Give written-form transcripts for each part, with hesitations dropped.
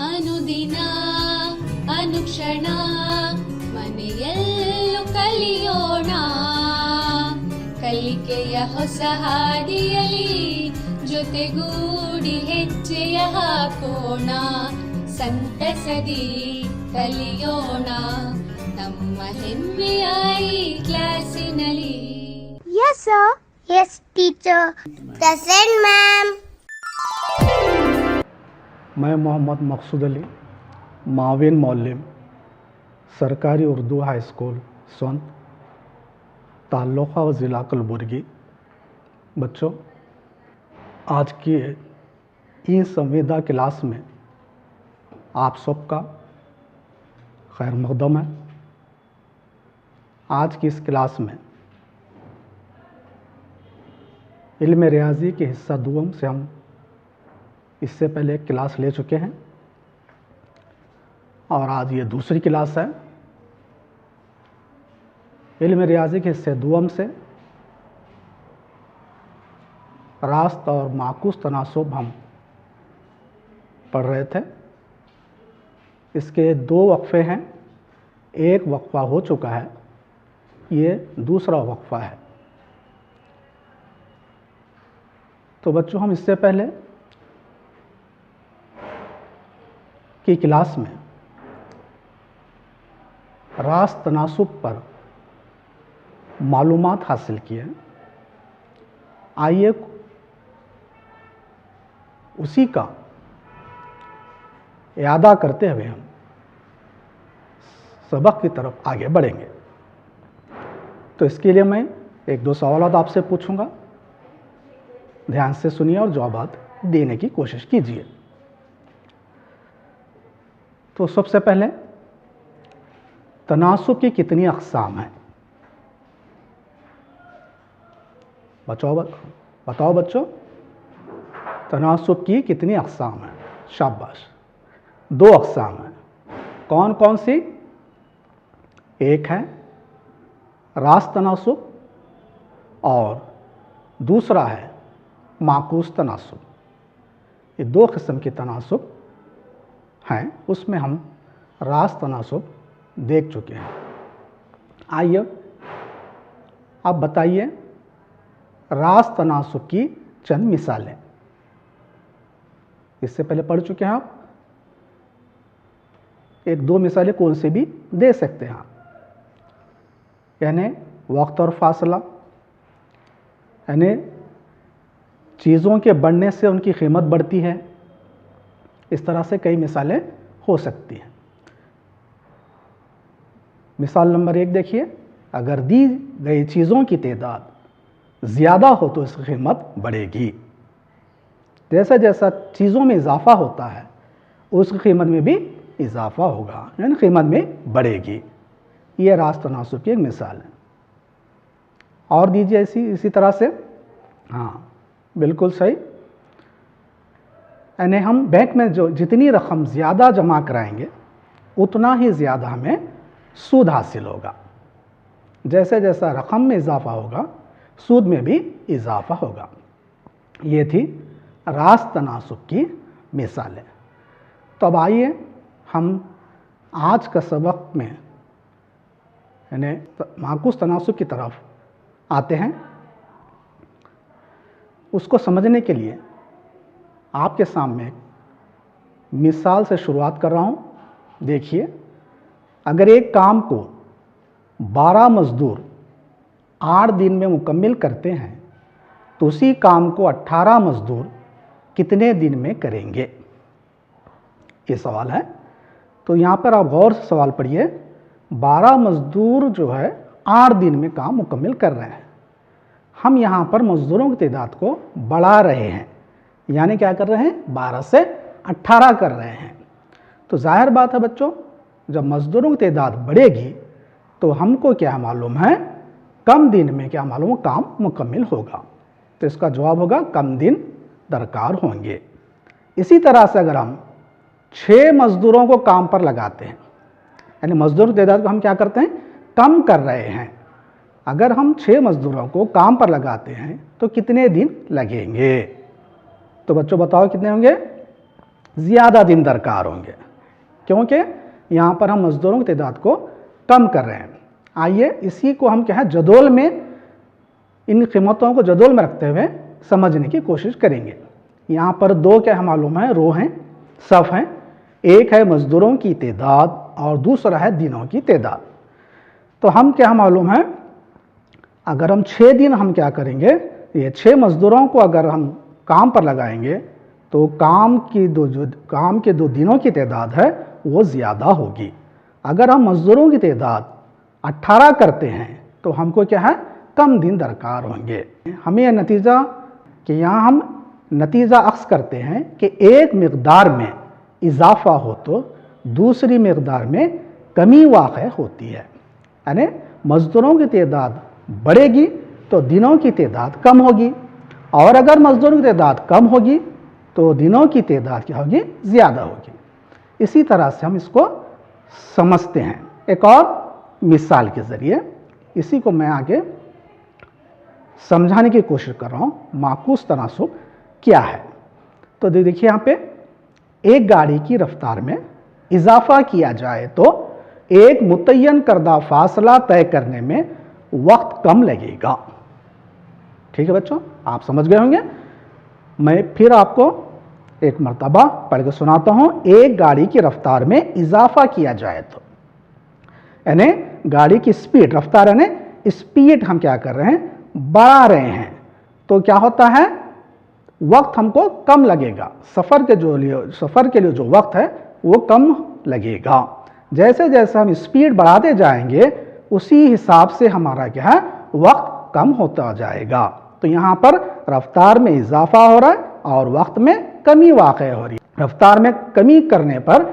ಅನುದಿನ ಅನುಕ್ಷಣ ಮನೆಯಲ್ಲೂ ಕಲಿಯೋಣ ಕಲಿಕೆಯ ಹೊಸ ಹಾದಿಯಲಿ ಜೊತೆಗೂಡಿ ಹೆಜ್ಜೆಯ ಹಾಕೋಣ ಸಂತಸದಿ ಕಲಿಯೋಣ ನಮ್ಮ ಹೆಮ್ಮೆಯ ಈ ಕ್ಲಾಸಿನಲ್ಲಿ. Yes, sir. Yes, teacher. Present, ma'am. मैं मोहम्मद मकसूद अली माविन मौलिम सरकारी उर्दू हाई स्कूल सोन ताल्लुक़ा व ज़िला कलबुर्गी। बच्चों, आज की ई संविदा क्लास में आप सबका खैर मक़दम है। आज की इस क्लास में इल्म रियाजी के हिस्सा दुम से हम इससे पहले एक क्लास ले चुके हैं और आज ये दूसरी क्लास है। इल्म रियाजी के हिस्से दुम से रास्त और माकूस तनासुब हम पढ़ रहे थे। इसके दो वक्फ़े हैं, एक वक्फ़ा हो चुका है, ये दूसरा वक्फ़ा है। तो बच्चों, हम इससे पहले की क्लास में रास्त तनासुब पर मालूमात हासिल किए। आइए उसी का यादा करते हुए हम सबक की तरफ आगे बढ़ेंगे। तो इसके लिए मैं एक दो सवाल आपसे पूछूंगा, ध्यान से सुनिए और जवाब देने की कोशिश कीजिए। तो सबसे पहले, तनासुब की कितनी अक़साम हैं? बताओ बच्चों, तनासुब की कितनी अक़साम हैं? शाबाश, दो अक़साम हैं। कौन कौन सी? एक है रास्त तनासुब और दूसरा है माकूस तनासुब। ये दो किस्म के तनासुब हैं, उसमें हम रास्त तनासुब देख चुके हैं। आइए अब बताइए रास्त तनासुब की चंद मिसालें। इससे पहले पढ़ चुके हैं आप, एक दो मिसालें कौन से भी दे सकते हैं, यानी वक्त और फासला, यानी चीज़ों के बढ़ने से उनकी कीमत बढ़ती है। इस तरह से कई मिसालें हो सकती हैं। मिसाल नंबर एक देखिए, अगर दी गई चीज़ों की तादाद ज़्यादा हो तो इसकी कीमत बढ़ेगी। जैसा जैसा चीज़ों में इजाफा होता है उसकी कीमत में भी इजाफा होगा, यानी कीमत में बढ़ेगी। ये रास्त तनासुब की एक मिसाल है। और दीजिए इसी तरह से। हाँ, बिल्कुल सही। यानी हम बैंक में जो जितनी रकम ज़्यादा जमा कराएंगे उतना ही ज़्यादा हमें सूद हासिल होगा। जैसे जैसा रकम में इजाफा होगा सूद में भी इजाफा होगा। ये थी रास्त तनासुब की मिसालें। तो अब आइए हम आज का सबक में यानी माकूस तनासुब की तरफ आते हैं। उसको समझने के लिए आपके सामने मिसाल से शुरुआत कर रहा हूँ। देखिए, अगर एक काम को 12 मज़दूर 8 दिन में मुकम्मिल करते हैं तो उसी काम को 18 मज़दूर कितने दिन में करेंगे? ये सवाल है। तो यहाँ पर आप गौर से सवाल पढ़िए। 12 मज़दूर जो है 8 दिन में काम मुकम्मिल कर रहे हैं। हम यहाँ पर मज़दूरों की तादाद को बढ़ा रहे हैं, यानी क्या कर रहे हैं? 12 से 18 कर रहे हैं। तो जाहिर बात है बच्चों, जब मज़दूरों की तादाद बढ़ेगी तो हमको क्या मालूम है? कम दिन में क्या मालूम, काम मुकम्मिल होगा। तो इसका जवाब होगा कम दिन दरकार होंगे। इसी तरह से अगर हम 6 मज़दूरों को काम पर लगाते हैं, यानी मज़दूर की तादाद को हम क्या करते हैं? कम कर रहे हैं। अगर हम 6 मज़दूरों को काम पर लगाते हैं तो कितने दिन लगेंगे? तो बच्चों बताओ कितने होंगे? ज़्यादा दिन दरकार होंगे, क्योंकि यहाँ पर हम मज़दूरों की तादाद को कम कर रहे हैं। आइए इसी को हम क्या है जदोल में, इन कीमतों को जदोल में रखते हुए समझने की कोशिश करेंगे। यहाँ पर दो क्या है मालूम है, रो हैं, सफ़ हैं। एक है मज़दूरों की तादाद और दूसरा है दिनों की तादाद। तो हम क्या मालूम है, अगर हम 6 दिन हम क्या करेंगे, ये 6 मज़दूरों को अगर हम काम पर लगाएंगे तो काम के दो दिनों की तादाद है वो ज़्यादा होगी। अगर हम मज़दूरों की तादाद 18 करते हैं तो हमको क्या है कम दिन दरकार होंगे। हमें यह नतीजा कि यहाँ हम नतीजा अक्स करते हैं कि एक मकदार में इजाफा हो तो दूसरी मकदार में कमी वाक़ होती है। यानी मज़दूरों की तादाद बढ़ेगी तो दिनों की तादाद कम होगी, और अगर मज़दूरों की तादाद कम होगी तो दिनों की तादाद क्या होगी, ज़्यादा होगी। इसी तरह से हम इसको समझते हैं एक और मिसाल के ज़रिए। इसी को मैं आगे समझाने की कोशिश कर रहा हूँ माकूस तनासुब क्या है। तो देखिए यहाँ पे एक गाड़ी की रफ्तार में इजाफा किया जाए तो एक मुतय्यन करदा फासला तय करने में वक्त कम लगेगा। ठीक है बच्चों, आप समझ गए होंगे। मैं फिर आपको एक मर्तबा पढ़ के सुनाता हूं। एक गाड़ी की रफ्तार में इजाफा किया जाए तो, यानी गाड़ी की स्पीड, रफ्तार यानी स्पीड हम क्या कर रहे हैं, बढ़ा रहे हैं, तो क्या होता है वक्त हमको कम लगेगा। सफ़र के लिए जो वक्त है वो कम लगेगा। जैसे जैसे हम स्पीड बढ़ाते जाएंगे उसी हिसाब से हमारा क्या है वक्त कम होता जाएगा। तो यहाँ पर रफ्तार में इजाफा हो रहा है और वक्त में कमी वाक़ हो रही है। रफ्तार में कमी करने पर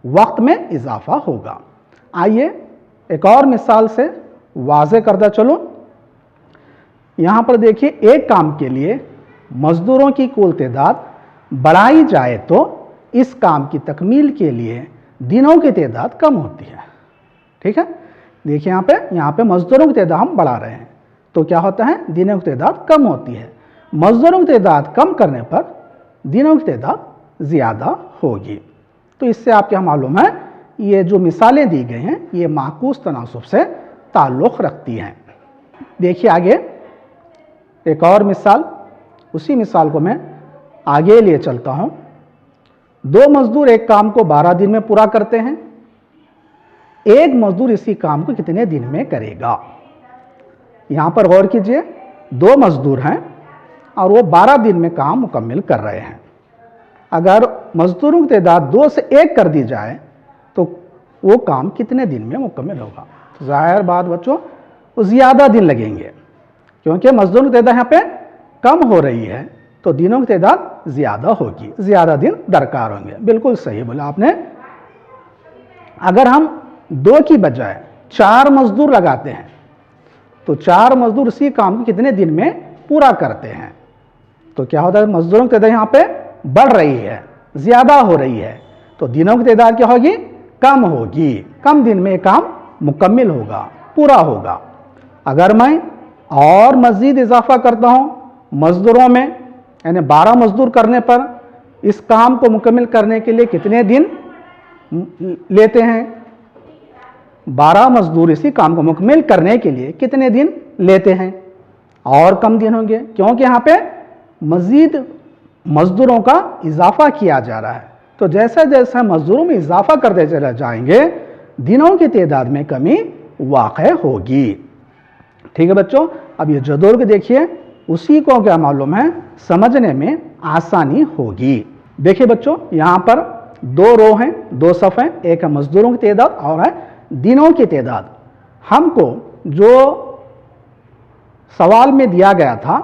वक्त में इजाफा होगा। आइए एक और मिसाल से वाज़े करता चलो। यहाँ पर देखिए एक काम के लिए मज़दूरों की कुल तादाद बढ़ाई जाए तो इस काम की तकमील के लिए दिनों की तादाद कम होती है। ठीक है, देखिए यहाँ पे मज़दूरों की तादाद हम बढ़ा रहे हैं तो क्या होता है दिनों की तादाद कम होती है। मज़दूरों की तादाद कम करने पर दिनों की तादाद ज़्यादा होगी। तो इससे आप क्या मालूम है, ये जो मिसालें दी गई हैं ये माकूस तनासुब से ताल्लुक़ रखती हैं। देखिए आगे एक और मिसाल, उसी मिसाल को मैं आगे लिए चलता हूँ। 2 मज़दूर एक काम को 12 दिन में पूरा करते हैं। एक मज़दूर इसी काम को कितने दिन में करेगा। यहाँ पर गौर कीजिए, 2 मज़दूर हैं और वो 12 दिन में काम मुकम्मल कर रहे हैं। अगर मज़दूरों की तादाद 2 से 1 कर दी जाए तो वो काम कितने दिन में मुकम्मल होगा। तो ज़ाहिर बात बच्चों वो ज़्यादा दिन लगेंगे, क्योंकि मज़दूरों की तादाद यहाँ पे कम हो रही है तो दिनों की तादाद ज़्यादा होगी, ज़्यादा दिन दरकार होंगे। बिल्कुल सही बोला आपने। अगर हम 2 की बजाय 4 मज़दूर लगाते हैं तो 4 मज़दूर उसी काम को कितने दिन में पूरा करते हैं। तो क्या होता है मज़दूरों की तादाद यहाँ पे बढ़ रही है, ज़्यादा हो रही है, तो दिनों की तादाद क्या होगी, कम होगी। कम दिन में काम मुकम्मल होगा, पूरा होगा। अगर मैं और मज़ीद इजाफा करता हूँ मज़दूरों में, यानी 12 मज़दूर करने पर इस काम को मुकम्मल करने के लिए कितने दिन लेते हैं, 12 मज़दूर इसी काम को मुकम्मल करने के लिए कितने दिन लेते हैं, और कम दिन होंगे, क्योंकि यहाँ पे मज़ीद मज़दूरों का इजाफा किया जा रहा है। तो जैसा जैसा मज़दूरों में इजाफा करते चले जाएंगे दिनों की तादाद में कमी वाक़ होगी। ठीक है बच्चों, अब ये जदोल को देखिए, उसी को क्या मालूम है समझने में आसानी होगी। देखिए बच्चों यहाँ पर 2 रो हैं, 2 सफ़ हैं, एक है मज़दूरों की तादाद और है दिनों की तादाद। हमको जो सवाल में दिया गया था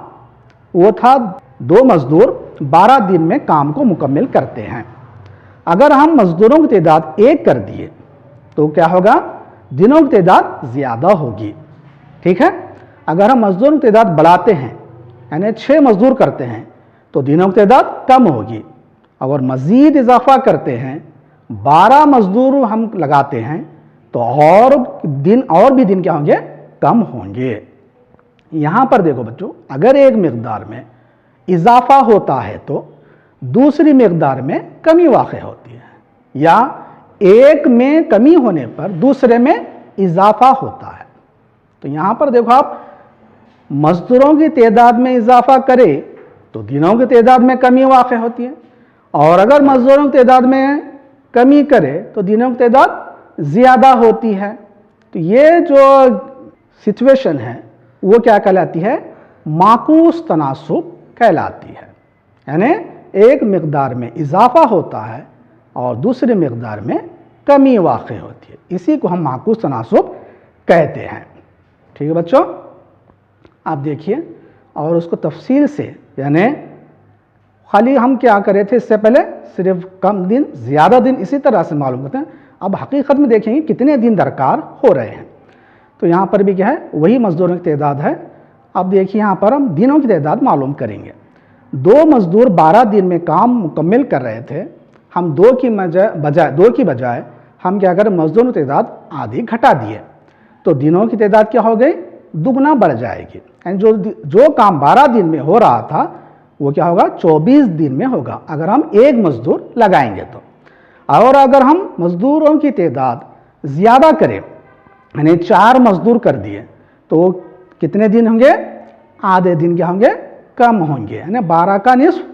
वो था 2 मज़दूर 12 दिन में काम को मुकम्मल करते हैं। अगर हम मज़दूरों की तादाद 1 कर दिए तो क्या होगा, दिनों की तादाद ज़्यादा होगी। ठीक है, अगर हम मज़दूरों की तादाद बढ़ाते हैं यानी 6 मज़दूर करते हैं तो दिनों की तादाद कम होगी। अगर मज़ीद इजाफा करते हैं 12 मज़दूर हम लगाते हैं तो और भी दिन क्या होंगे, कम होंगे। यहाँ पर देखो बच्चों, अगर एक मकदार में इजाफा होता है तो दूसरी मकदार में कमी वाक़ होती है, या एक में कमी होने पर दूसरे में इजाफा होता है। तो यहाँ पर देखो आप, मजदूरों की तादाद में इजाफा करे तो दिनों की तादाद में कमी वाक़ होती है, और अगर मजदूरों की तादाद में कमी करे तो दिनों की तादाद ज़्यादा होती है। तो ये जो सिचुएशन है वो क्या कहलाती है? माकूस तनासुब कहलाती है। यानी एक मकदार में इजाफा होता है और दूसरी मकदार में कमी वाक़ होती है, इसी को हम माकूस तनासुब कहते हैं। ठीक है बच्चों, आप देखिए, और उसको तफसील से, यानी खाली हम क्या करे थे इससे पहले, सिर्फ कम दिन ज़्यादा दिन इसी तरह से मालूम करते हैं। अब हकीकत में देखेंगे कितने दिन दरकार हो रहे हैं। तो यहाँ पर भी क्या है, वही मजदूरों की तादाद है। अब देखिए यहाँ पर हम दिनों की तादाद मालूम करेंगे। 2 मजदूर 12 दिन में काम मुकम्मल कर रहे थे। हम 2 की बजाय हम क्या करें, मजदूरों की तादाद आधी घटा दिए, तो दिनों की तादाद क्या हो गई? दुगना बढ़ जाएगी। यानी जो काम 12 दिन में हो रहा था वो क्या होगा? 24 दिन में होगा, अगर हम एक मजदूर लगाएंगे तो। और अगर हम मजदूरों की तादाद ज़्यादा करें, यानी 4 मजदूर कर दिए, तो कितने दिन होंगे? आधे दिन क्या होंगे? कम होंगे। यानी 12 का निस्फ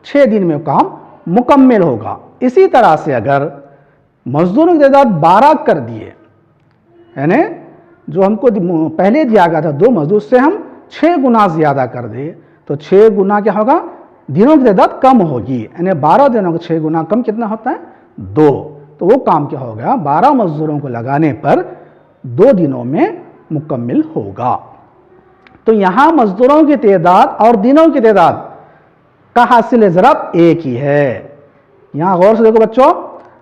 6 दिन में काम मुकम्मल होगा। इसी तरह से अगर मजदूरों की तादाद 12 कर दिए, यानी जो हमको पहले दिया गया था 2 मजदूर से हम 6 गुना ज़्यादा कर दिए, तो 6 गुना क्या होगा? दिनों की तादाद कम होगी। यानी 12 दिनों का 6 गुना कम कितना होता है? 2। तो वो काम क्या हो गया? 12 मजदूरों को लगाने पर 2 दिनों में मुकम्मल होगा। तो यहाँ मजदूरों की तादाद और दिनों की तादाद का हासिल ज़रब एक ही है। यहाँ गौर से देखो बच्चों,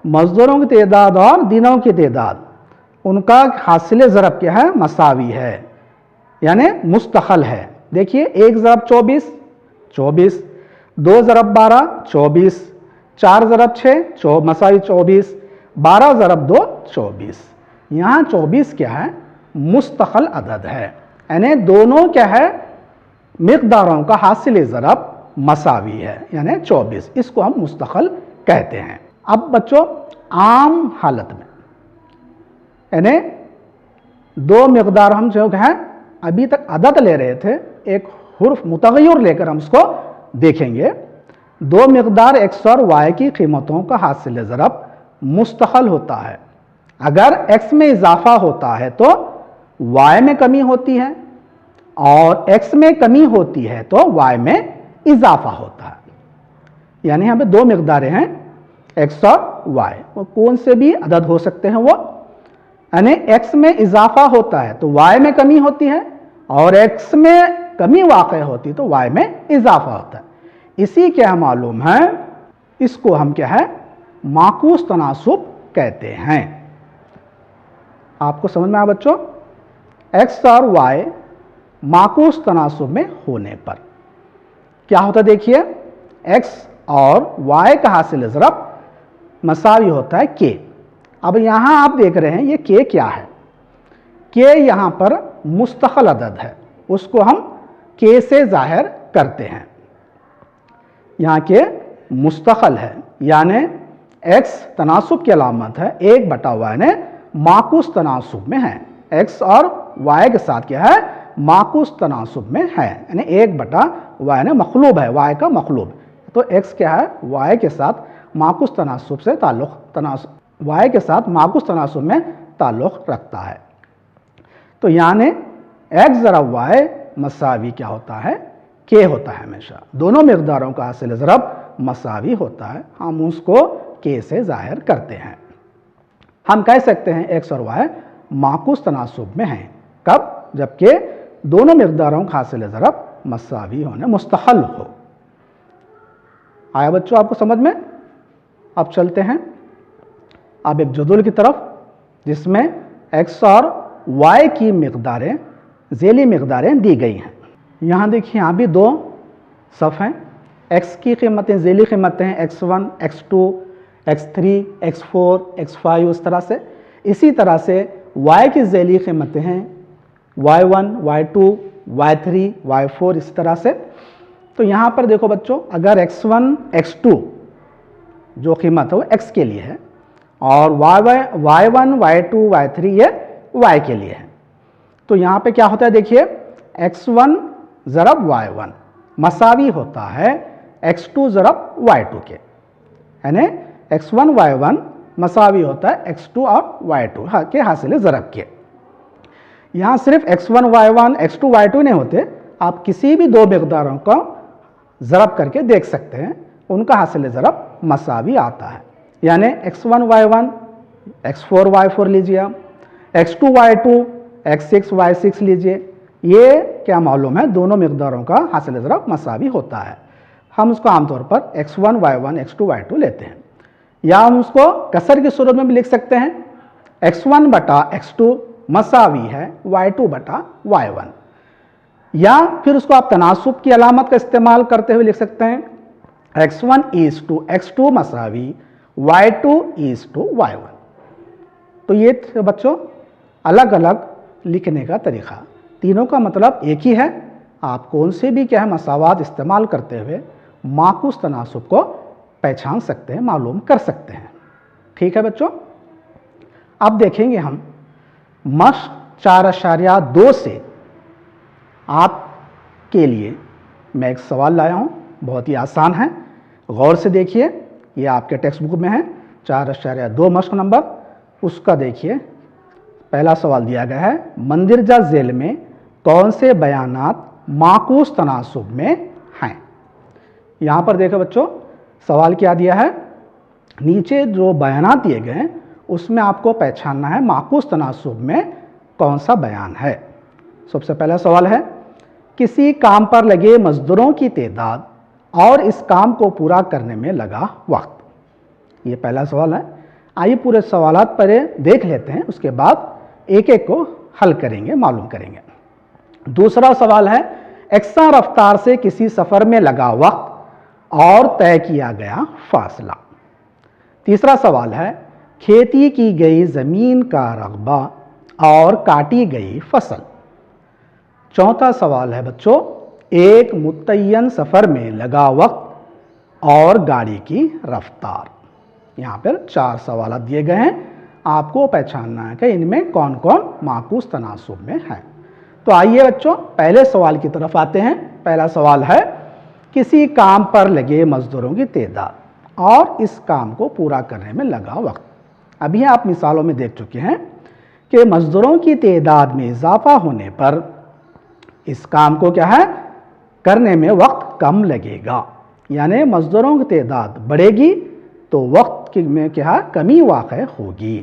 मजदूरों की तादाद और दिनों की तादाद, उनका हासिल ज़रब क्या है? मसावी है, यानी मुस्तक़िल है। देखिए, 1 ज़रब 24, 2 ज़रब 12 24, 4 ज़रब 6 मसावी 24, 12 ज़रब 2 24। यहाँ 24 क्या है? मुस्तक़िल अदद है, यानी दोनों क्या है? मकदारों का हासिल ज़रब मसावी है, यानी 24। इसको हम मुस्तक़िल कहते हैं। अब बच्चों, आम हालत में यानी 2 मकदार हम जो है अभी तक अदद ले रहे थे, एक हुर्फ मुतग़य्यर लेकर हम उसको देखेंगे। 2 मकदार x और y की कीमतों का हासिल ज़रब मुस्तक़िल होता है। अगर x में इजाफा होता है तो y में कमी होती है, और x में कमी होती है तो y में इजाफा होता है। यानी यहाँ पे 2 मकदारें हैं, x और y, वो कौन से भी अदद हो सकते हैं वो। यानी x में इजाफा होता है तो y में कमी होती है, और x में कमी वाक़ होती तो y में इजाफा होता है। इसी क्या मालूम है, इसको हम क्या है? माकूस तनासुब कहते हैं। आपको समझ में आया बच्चों? x और y माकूस तनासुब में होने पर क्या होता है? देखिए, x और y का हासिल ज़रब मसावी होता है k। अब यहाँ आप देख रहे हैं ये k क्या है? k यहाँ पर मुस्तक़िल अदद है, उसको हम k से ज़ाहिर करते हैं। यहाँ k मुस्तक़िल है, यानी x तनासुब की अलामत है, 1/y ने माकूस तनासुब में है। x और y के साथ क्या है? माकूस तनासुब में है, यानी 1/y ने मखलूब है, y का मखलूब। तो x क्या है? y के साथ माकूस तनासुब से y के साथ माकूस तनासुब में ताल्लुक़ रखता है। तो यानी x ज़रब y मसावी क्या होता है? k होता है। हमेशा दोनों मकदारों का हासिल ज़रब मसावी होता है, हम उसको k से ज़ाहिर करते हैं। हम कह सकते हैं x और y माकूस तनासुब में हैं। कब? जबकि दोनों मकदारों का हासिल ज़रब मसावी होने, मुस्तक़िल हो। आया बच्चों आपको समझ में? अब चलते हैं अब एक जदूल की तरफ, जिसमें x और y की मकदारें, ज़ेली मकदारें दी गई हैं। यहाँ देखिए, यहाँ भी 2 सफ़ हैं। x की कीमतें, ज़ेली कीमतें हैं x1, x2, x3, x4, x5, उस तरह से। इसी तरह से y की ज़ेली कीमतें हैं y1, y2, y3, y4, इस तरह से। तो यहाँ पर देखो बच्चों, अगर x1 x2 जो कीमत है वो x के लिए है और y1 y2 y3 ये y के लिए है, तो यहाँ पे क्या होता है देखिए, x1 ज़रब y1 मसावी होता है x2 ज़रब y2 के, यानी x1 y1 मसावी होता है x2 और y2 के हासिल ज़रब के। यहाँ सिर्फ x1 y1 x2 y2 नहीं होते, आप किसी भी दो मकदारों का ज़रब करके देख सकते हैं, उनका हासिल ज़रब मसावी आता है। यानी x1 y1 x4 y4 लीजिए आप, x2 y2 x6 y6 लीजिए, ये क्या मालूम है, दोनों मकदारों का हासिल ज़रब मसावी होता है। हम उसको आमतौर पर x1 y1 x2 y2 लेते हैं, या हम उसको कसर की सूरत में भी लिख सकते हैं, x1 बटा x2 मसावी है y2 बटा y1, या फिर उसको आप तनासुब की अलामत का इस्तेमाल करते हुए लिख सकते हैं, x1 is to x2 मसावी y2 is to y1। तो ये बच्चों अलग अलग लिखने का तरीका, तीनों का मतलब एक ही है। आप कौन से भी क्या है मसावात इस्तेमाल करते हुए माकूस तनासुब को पहचान सकते हैं, मालूम कर सकते हैं। ठीक है बच्चों, अब देखेंगे हम मश्क 4.2 से आपके लिए मैं एक सवाल लाया हूं, बहुत ही आसान है, गौर से देखिए। ये आपके टेक्स्ट बुक में है 4.2 मश्क नंबर, उसका देखिए। पहला सवाल दिया गया है, मंदिरजा झेल में कौन से बयानात माकूस तनासुब में हैं। यहाँ पर देखो बच्चों, सवाल क्या दिया है, नीचे जो बयानात दिए गए हैं उसमें आपको पहचानना है माकूस तनासुब में कौन सा बयान है। सबसे पहला सवाल है, किसी काम पर लगे मजदूरों की तादाद और इस काम को पूरा करने में लगा वक्त। ये पहला सवाल है। आइए पूरे सवालात पर देख लेते हैं, उसके बाद एक एक को हल करेंगे, मालूम करेंगे। दूसरा सवाल है, एक्सा रफ्तार से किसी सफ़र में लगा वक्त और तय किया गया फासला। तीसरा सवाल है, खेती की गई ज़मीन का रकबा और काटी गई फसल। चौथा सवाल है बच्चों, एक मुतय्यन सफ़र में लगा वक्त और गाड़ी की रफ्तार। यहाँ पर 4 सवाल दिए गए हैं, आपको पहचानना है कि इनमें कौन कौन माकूस तनासुब में है। तो आइए बच्चों पहले सवाल की तरफ आते हैं। पहला सवाल है, किसी काम पर लगे मजदूरों की तादाद और इस काम को पूरा करने में लगा वक्त। अभी आप मिसालों में देख चुके हैं कि मजदूरों की तादाद में इजाफा होने पर इस काम को क्या है करने में वक्त कम लगेगा, यानी मजदूरों की तादाद बढ़ेगी तो वक्त में क्या है कमी वाक़ई होगी।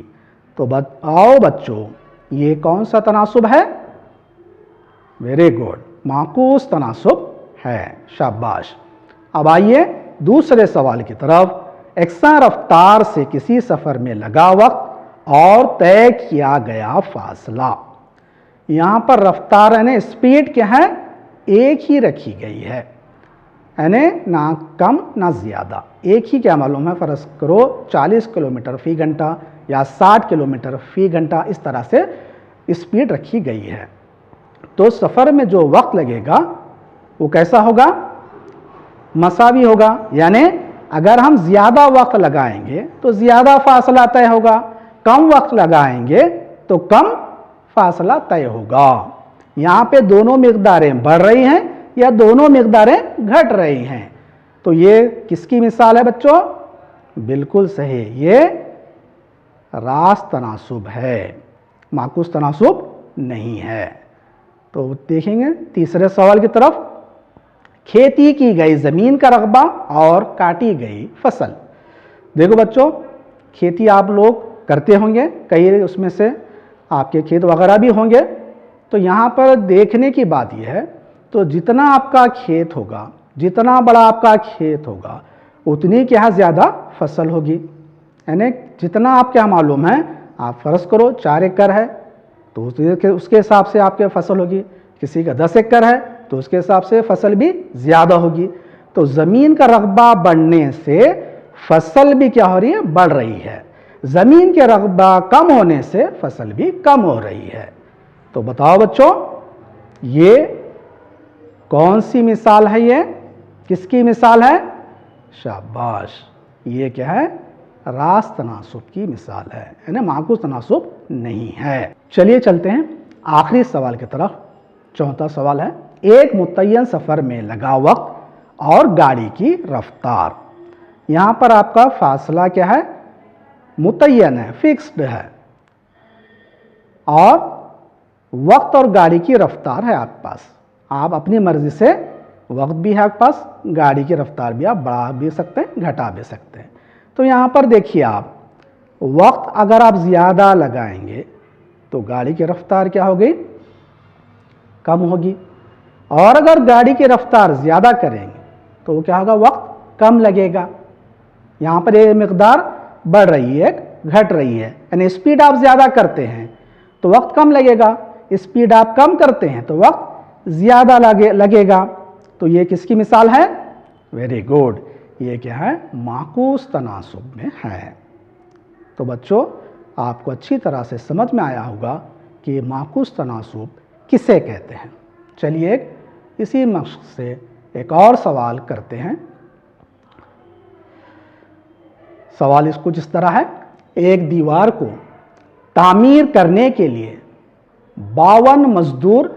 तो आओ बच्चों, ये कौन सा तनासुब है, वेरी गुड, माकूस तनासुब है, शाबाश। अब आइए दूसरे सवाल की तरफ। एक्सा रफ्तार से किसी सफ़र में लगा वक्त और तय किया गया फासला। यहाँ पर रफ्तार यानी स्पीड क्या है, एक ही रखी गई है, यानी ना कम ना ज़्यादा, एक ही क्या मालूम है, फ़र्ज़ करो 40 किलोमीटर फ़ी घंटा या 60 किलोमीटर फ़ी घंटा, इस तरह से स्पीड रखी गई है। तो सफ़र में जो वक्त लगेगा वो कैसा होगा, मसावी होगा, यानी अगर हम ज़्यादा वक्त लगाएंगे तो ज़्यादा फासला तय होगा, कम वक्त लगाएंगे तो कम फासला तय होगा। यहाँ पे दोनों मकदारें बढ़ रही हैं या दोनों मकदारें घट रही हैं। तो ये किसकी मिसाल है बच्चों, बिल्कुल सही, ये रास्त तनासुब है, माकूस तनासुब नहीं है। तो देखेंगे तीसरे सवाल की तरफ। खेती की गई ज़मीन का रकबा और काटी गई फसल। देखो बच्चों, खेती आप लोग करते होंगे, कई उसमें से आपके खेत वगैरह भी होंगे। तो यहाँ पर देखने की बात यह है, तो जितना आपका खेत होगा, जितना बड़ा आपका खेत होगा, उतनी क्या ज़्यादा फसल होगी। यानी जितना आप क्या मालूम है, आप फ़र्ज़ करो 4 एकड़ है तो उसके हिसाब से आपके फसल होगी, किसी का 10 एकड़ है तो उसके हिसाब से फसल भी ज़्यादा होगी। तो ज़मीन का रकबा बढ़ने से फसल भी क्या हो रही है, बढ़ रही है। ज़मीन के रकबा कम होने से फसल भी कम हो रही है। तो बताओ बच्चों, ये कौन सी मिसाल है, ये किसकी मिसाल है? शाबाश, ये क्या है? रास्त तनासुब की मिसाल है, यानी माकूस तनासुब नहीं है। चलिए चलते हैं आखिरी सवाल की तरफ। चौथा सवाल है, एक मुतय्यन सफ़र में लगा वक्त और गाड़ी की रफ्तार। यहाँ पर आपका फासला क्या है? मुतय्यन है, फिक्स्ड है, और वक्त और गाड़ी की रफ्तार है आपके पास। आप अपनी मर्जी से वक्त भी है आपके पास, गाड़ी की रफ्तार भी आप बढ़ा भी सकते हैं, घटा भी सकते हैं। तो यहाँ पर देखिए आप, वक्त अगर आप ज़्यादा लगाएंगे तो गाड़ी की रफ्तार क्या हो गई? कम होगी। और अगर गाड़ी की रफ्तार ज़्यादा करेंगे तो क्या होगा? वक्त कम लगेगा। यहाँ पर ये मिकदार बढ़ रही है, घट रही है, यानी स्पीड आप ज़्यादा करते हैं तो वक्त कम लगेगा, स्पीड आप कम करते हैं तो वक्त ज़्यादा लगेगा। तो ये किसकी मिसाल है? वेरी गुड, ये क्या है? माकूस तनासुब में है। तो बच्चों, आपको अच्छी तरह से समझ में आया होगा कि माकूस तनासुब किसे कहते हैं। चलिए इसी मकसद से एक और सवाल करते हैं। सवाल इसको जिस तरह है, एक दीवार को तामीर करने के लिए 52 मजदूर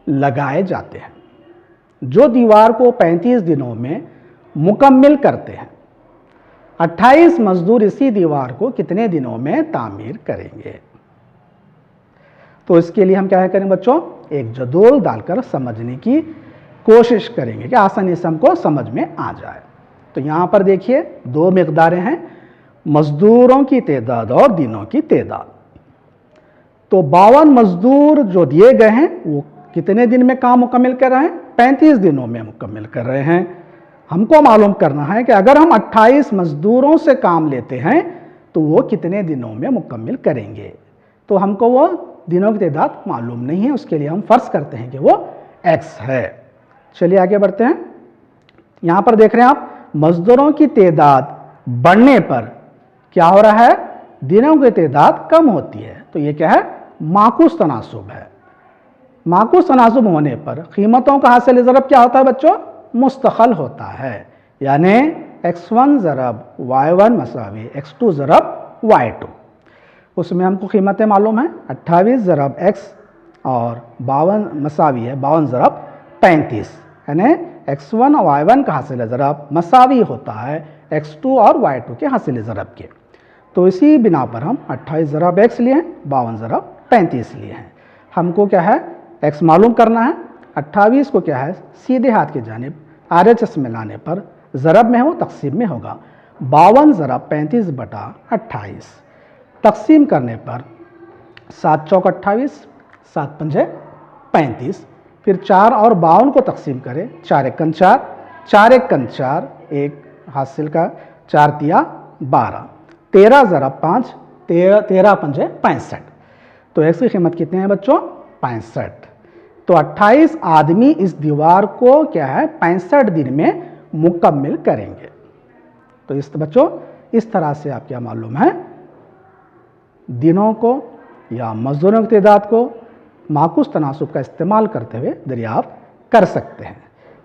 लगाए जाते हैं जो दीवार को 35 दिनों में मुकम्मल करते हैं। 28 मजदूर इसी दीवार को कितने दिनों में तामीर करेंगे? तो इसके लिए हम क्या करेंगे बच्चों? एक जदोल डालकर समझने की कोशिश करेंगे कि आसानी से हमको समझ में आ जाए। तो यहाँ पर देखिए दो मिकदारें हैं, मजदूरों की तादाद और दिनों की तादाद। तो 52 मजदूर जो दिए गए हैं वो कितने दिन में काम मुकम्मल कर रहे हैं? 35 दिनों में मुकम्मल कर रहे हैं। हमको मालूम करना है कि अगर हम 28 मजदूरों से काम लेते हैं तो वो कितने दिनों में मुकम्मल करेंगे। तो हमको वो दिनों की तादाद मालूम नहीं है, उसके लिए हम फर्ज करते हैं कि वो x है। चलिए आगे बढ़ते हैं। यहाँ पर देख रहे हैं आप, मजदूरों की तादाद बढ़ने पर क्या हो रहा है? दिनों की तादाद कम होती है। तो ये क्या है? माकूस तनासुब है। माकूस तनासुब होने पर कीमतों का हासिल ज़रब क्या होता है बच्चों? मुस्तक़ल होता है, यानी x1 ज़रब y1 मसावी x2 ज़रब y2। उसमें हमको कीमतें मालूम है, 28 ज़रब x और 52 मसावी है 52 ज़रब 35, यानी x1 और y1 का हासिल ज़रब मसावी होता है x2 और y2 के हासिल ज़रब के। तो इसी बिना पर हम 28 ज़रब x लिए हैं, 52 ज़रब 35 लिए हैं। हमको क्या है? x मालूम करना है। 28 को क्या है? सीधे हाथ की जानिब RHS में लाने पर ज़रब में हो, तकसीम में होगा। 52 ज़रब 35 बटा 28 तकसीम करने पर 7 चौक 28, 7 पंजे 35, फिर 4 और 52 को तकसीम करें, 4 एकन 4, 4 एकन 4, एक हासिल का 4 तिया 12, 13 ज़रब 5, 13 पंजे 65। तो x की कीमत कितने हैं बच्चों? 65। तो 28 आदमी इस दीवार को क्या है? 65 दिन में मुकम्मल करेंगे। तो इस बच्चों इस तरह से आप क्या मालूम है? दिनों को या मजदूरों की तादाद को माकूस तनासुब का इस्तेमाल करते हुए दरियाफ्त कर सकते हैं।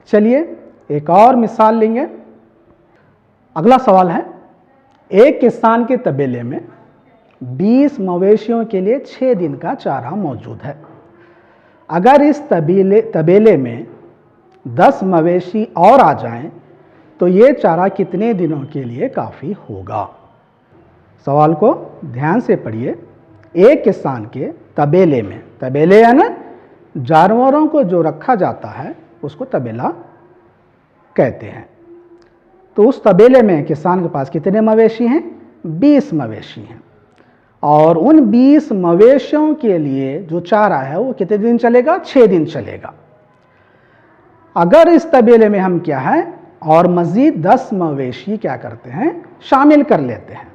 चलिए एक और मिसाल लेंगे। अगला सवाल है, एक किसान के तबेले में 20 मवेशियों के लिए 6 दिन का चारा मौजूद है। अगर इस तबेले में 10 मवेशी और आ जाएं तो ये चारा कितने दिनों के लिए काफ़ी होगा? सवाल को ध्यान से पढ़िए। एक किसान के तबेले में, तबेले है ना, जानवरों को जो रखा जाता है उसको तबेला कहते हैं। तो उस तबेले में किसान के पास कितने मवेशी हैं? 20 मवेशी हैं। और उन 20 मवेशियों के लिए जो चारा है वो कितने दिन चलेगा? 6 दिन चलेगा। अगर इस तबेले में हम क्या है और मज़ीद 10 मवेशी क्या करते हैं? शामिल कर लेते हैं,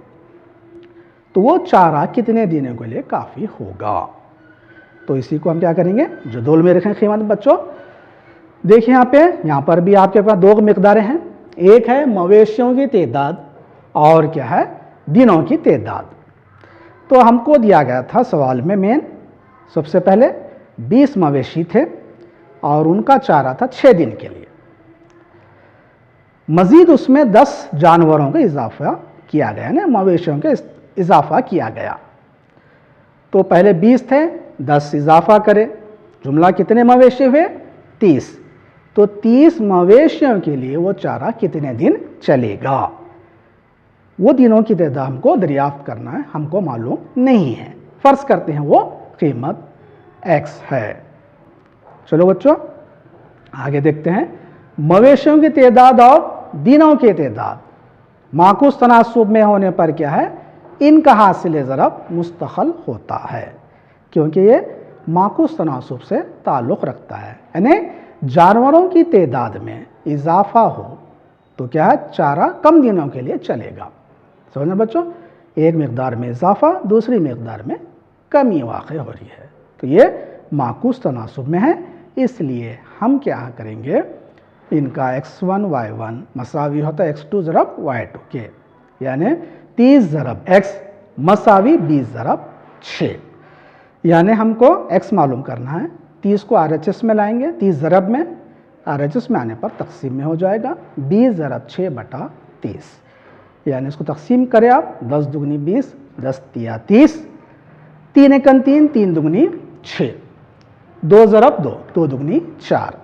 तो वो चारा कितने दिनों के लिए काफ़ी होगा? तो इसी को हम क्या करेंगे? जदोल में रखें कीमत बच्चों। देखिए यहाँ पर भी आपके पास दो मिकदारें हैं। एक है मवेशियों की तादाद और क्या है? दिनों की तादाद। तो हमको दिया गया था सवाल में मेन, सबसे पहले 20 मवेशी थे और उनका चारा था 6 दिन के लिए। मज़ीद उसमें 10 जानवरों का इजाफा किया गया, ना मवेशियों का इजाफा किया गया। तो पहले 20 थे, 10 इजाफा करें, जुमला कितने मवेशी हुए? 30। तो 30 मवेशियों के लिए वो चारा कितने दिन चलेगा? वो दिनों की तादाद हमको दरियाफ्त करना है, हमको मालूम नहीं है। फ़र्ज़ करते हैं वो कीमत x है। चलो बच्चों आगे देखते हैं। मवेशियों की तादाद और दिनों की तादाद माकूस तनासुब में होने पर क्या है? इनका हासिल ज़रब मुस्तक़ल होता है, क्योंकि ये माकूस तनासुब से ताल्लुक़ रखता है। यानी जानवरों की तादाद में इजाफा हो तो क्या है? चारा कम दिनों के लिए चलेगा। समझना बच्चों? एक मकदार में इजाफा, दूसरी मकदार में कमी वाक़ हो रही है, तो ये माकूस तनासुब में है। इसलिए हम क्या करेंगे? इनका x1 y1 मसावी होता है x2 ज़रब y2 के, यानी 30 ज़रब x मसावी 20 ज़रब 6। यानी हमको x मालूम करना है। 30 को RHS में लाएंगे, 30 ज़रब में, RHS में आने पर तकसीम में हो जाएगा 20 ज़रब 6 बटा 30। यानी इसको तकसीम करें आप, 10 दुगनी 20, 10 तिया 30, 3 एकन 3, 3 दुगनी 6, 2 ज़रब 2, 2 दुगनी 4।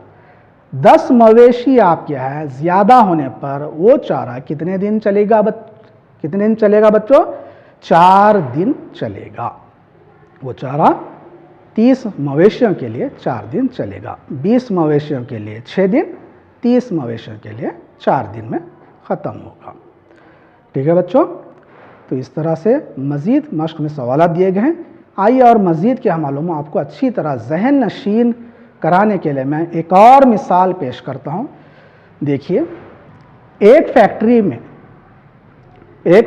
10 मवेशी आप क्या है ज़्यादा होने पर वो चारा कितने दिन चलेगा? कितने दिन चलेगा बच्चों? 4 दिन चलेगा। वो चारा 30 मवेशियों के लिए 4 दिन चलेगा, 20 मवेशियों के लिए 6 दिन, 30 मवेशियों के लिए 4 दिन में ख़त्म होगा। ठीक है बच्चों? तो इस तरह से मज़ीद मश्क में सवाल दिए गए हैं। आइए और मज़ीद क्या मालूम आपको अच्छी तरह जहन नशीन कराने के लिए मैं एक और मिसाल पेश करता हूँ। देखिए, एक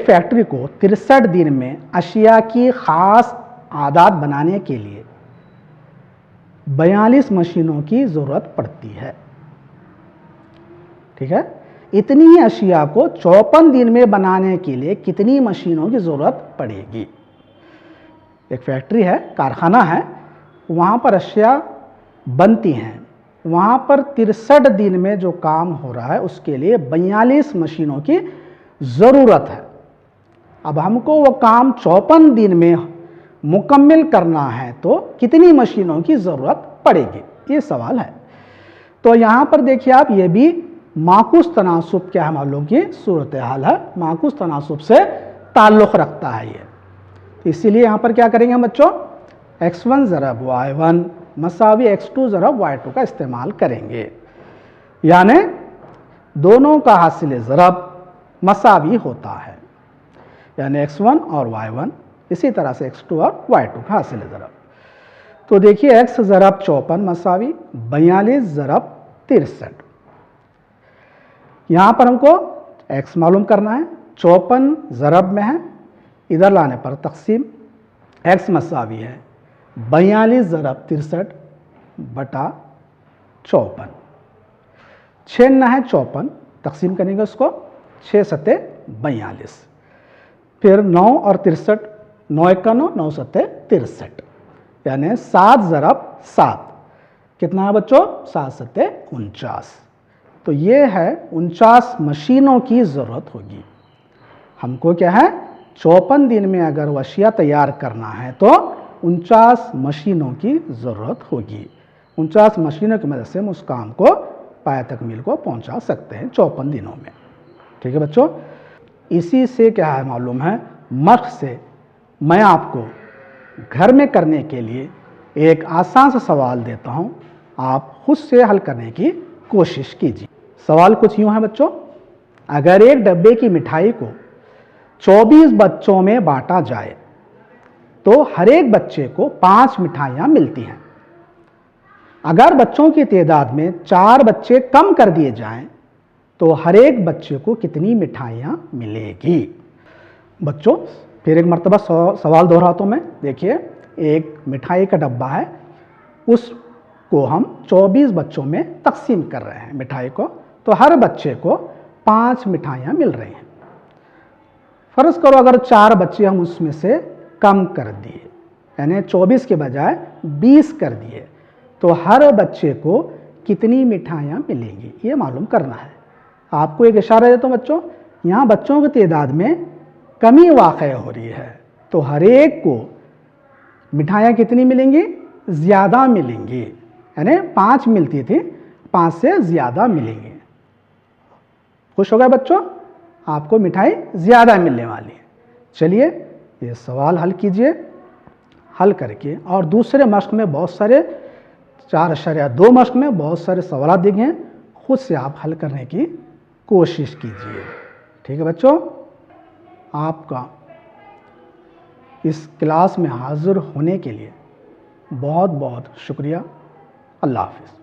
फैक्ट्री को 63 दिन में अशिया की ख़ास आदात बनाने के लिए 42 मशीनों की ज़रूरत पड़ती है। ठीक है? इतनी ही अशिया को 54 दिन में बनाने के लिए कितनी मशीनों की ज़रूरत पड़ेगी? एक फैक्ट्री है, कारखाना है, वहाँ पर अशिया बनती हैं, वहाँ पर 63 दिन में जो काम हो रहा है उसके लिए 42 मशीनों की ज़रूरत है। अब हमको वो काम 54 दिन में मुकम्मल करना है तो कितनी मशीनों की ज़रूरत पड़ेगी? ये सवाल है। तो यहाँ पर देखिए आप, ये भी माकूस तनासुब क्या है मालूम की सूरत हाल है, माकूस तनासुब से ताल्लुक़ रखता है ये। इसीलिए यहाँ पर क्या करेंगे हम बच्चों? x1 ज़रब y1 मसावी x2 ज़रब y2 का इस्तेमाल करेंगे, यानी दोनों का हासिल ज़रब मसावी होता है, यानी x1 और y1 इसी तरह से x2 और y2 का हासिल ज़रब। तो देखिए x ज़रब 54 मसावी 42 ज़रब 63। यहाँ पर हमको x मालूम करना है, 54 ज़रब में है, इधर लाने पर तकसीम, x मसावी है 42 ज़रब 63 बटा 54। 6 न है 54, तकसीम करेंगे उसको, 6 सत्ते 42, फिर 9 और 63, 9 एक का 9, 9 सत्ते 63, यानी 7 ज़रब 7 कितना है बच्चों? 7 सत्ते 49। तो ये है 49 मशीनों की ज़रूरत होगी। हमको क्या है? 54 दिन में अगर वशिया तैयार करना है तो 49 मशीनों की ज़रूरत होगी। 49 मशीनों की मदद से हम उस काम को पाया तकमील को पहुंचा सकते हैं 54 दिनों में। ठीक है बच्चों? इसी से क्या है मालूम है, मश्क से मैं आपको घर में करने के लिए एक आसान सा सवाल देता हूं, आप खुद से हल करने की कोशिश कीजिए। सवाल कुछ यूं है बच्चों, अगर एक डब्बे की मिठाई को 24 बच्चों में बांटा जाए तो हर एक बच्चे को 5 मिठाइयाँ मिलती हैं। अगर बच्चों की तादाद में 4 बच्चे कम कर दिए जाएं तो हर एक बच्चे को कितनी मिठाइयाँ मिलेगी? बच्चों फिर एक मरतबा सवाल दोहराता हूँ मैं। देखिए, एक मिठाई का डब्बा है, उसको हम 24 बच्चों में तकसीम कर रहे हैं मिठाई को, तो हर बच्चे को 5 मिठाइयाँ मिल रही हैं। फ़र्ज़ करो अगर 4 बच्चे हम उसमें से कम कर दिए, यानी 24 के बजाय 20 कर दिए, तो हर बच्चे को कितनी मिठाइयाँ मिलेंगी ये मालूम करना है। आपको एक इशारा देता हूँ बच्चों, यहाँ बच्चों की तादाद में कमी वाक़या हो रही है, तो हर एक को मिठाइयाँ कितनी मिलेंगी? ज़्यादा मिलेंगी, यानी 5 मिलती थी, 5 से ज़्यादा मिलेंगी। खुश हो गए बच्चों? आपको मिठाई ज़्यादा मिलने वाली है। चलिए ये सवाल हल कीजिए, हल करके, और दूसरे मश्क में बहुत सारे 4.2 मश्क में बहुत सारे सवाल दिए हैं, खुद से आप हल करने की कोशिश कीजिए। ठीक है बच्चों, आपका इस क्लास में हाज़िर होने के लिए बहुत बहुत शुक्रिया। अल्लाह हाफ़िज़।